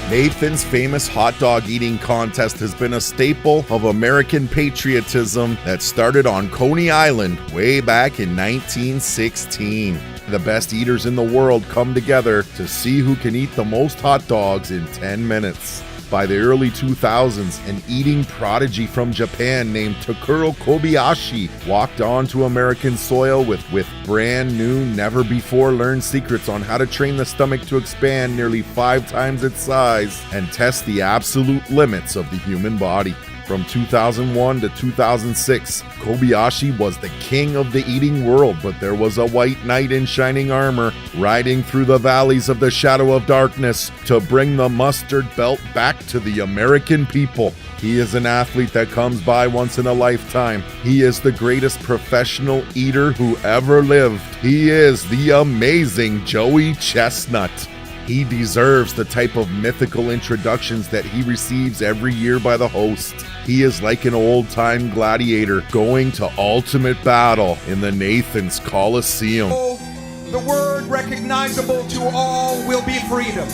Nathan's famous hot dog eating contest has been a staple of American patriotism that started on Coney Island way back in 1916. The best eaters in the world come together to see who can eat the most hot dogs in 10 minutes. By the early 2000s, an eating prodigy from Japan named Takuro Kobayashi walked onto American soil with brand new, never-before-learned secrets on how to train the stomach to expand nearly 5 times its size and test the absolute limits of the human body. From 2001 to 2006, Kobayashi was the king of the eating world, but there was a white knight in shining armor riding through the valleys of the shadow of darkness to bring the mustard belt back to the American people. He is an athlete that comes by once in a lifetime. He is the greatest professional eater who ever lived. He is the amazing Joey Chestnut. He deserves the type of mythical introductions that he receives every year by the host. He is like an old-time gladiator going to ultimate battle in the Nathan's Coliseum. The word recognizable to all will be freedom.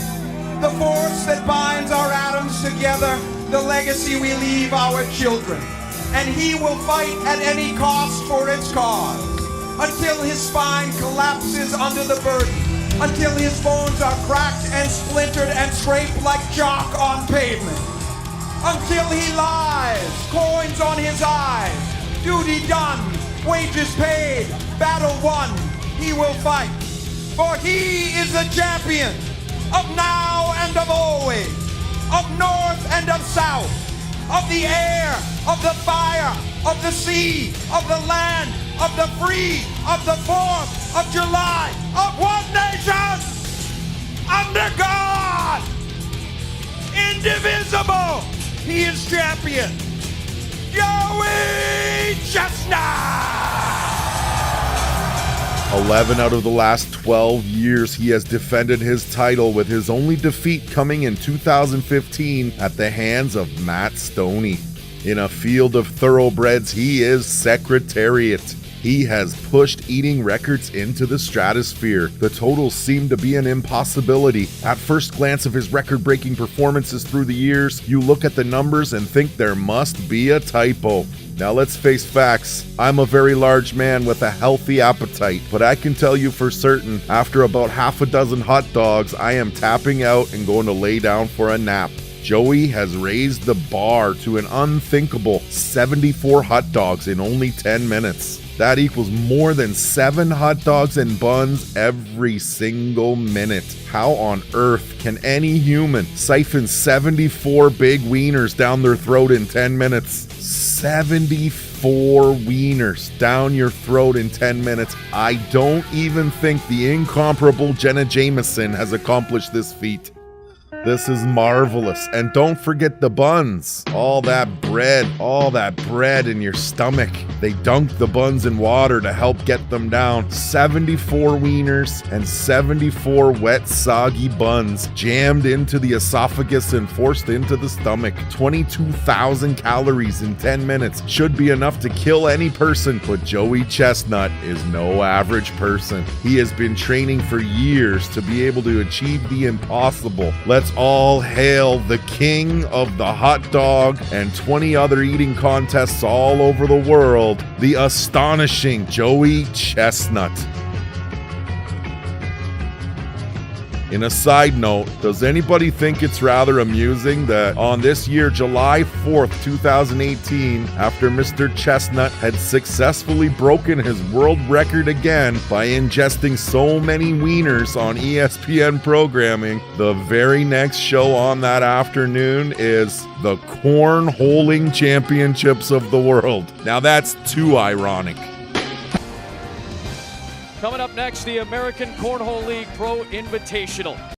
The force that binds our atoms together, the legacy we leave our children. And he will fight at any cost for its cause, until his spine collapses under the burden, until his bones are cracked and splintered and scraped like chalk on pavement, until he lies, coins on his eyes, duty done, wages paid, battle won. He will fight, for he is the champion of now and of always, of north and of south, of the air, of the fire, of the sea, of the land, of the free, of the 4th of July, of one nation, under God, indivisible. He is champion, Joey Chestnut. 11 out of the last 12 years, he has defended his title, with his only defeat coming in 2015 at the hands of Matt Stonie. In a field of thoroughbreds, he is Secretariat. He has pushed eating records into the stratosphere. The totals seem to be an impossibility. At first glance of his record-breaking performances through the years, you look at the numbers and think there must be a typo. Now let's face facts. I'm a very large man with a healthy appetite, but I can tell you for certain, after about half a dozen hot dogs, I am tapping out and going to lay down for a nap. Joey has raised the bar to an unthinkable 74 hot dogs in only 10 minutes. That equals more than 7 hot dogs and buns every single minute. How on earth can any human siphon 74 big wieners down their throat in 10 minutes? 74 wieners down your throat in 10 minutes. I don't even think the incomparable Jenna Jameson has accomplished this feat. This is marvelous. And don't forget the buns. All that bread in your stomach. They dunk the buns in water to help get them down. 74 wieners and 74 wet, soggy buns jammed into the esophagus and forced into the stomach. 22,000 calories in 10 minutes should be enough to kill any person, but Joey Chestnut is no average person. He has been training for years to be able to achieve the impossible. Let's all hail the king of the hot dog and 20 other eating contests all over the world, the astonishing Joey Chestnut. In a side note, does anybody think it's rather amusing that on this year, July 4th, 2018, after Mr. Chestnut had successfully broken his world record again by ingesting so many wieners on ESPN programming, the very next show on that afternoon is the Cornholing Championships of the World. Now that's too ironic. Coming up next, the American Cornhole League Pro Invitational.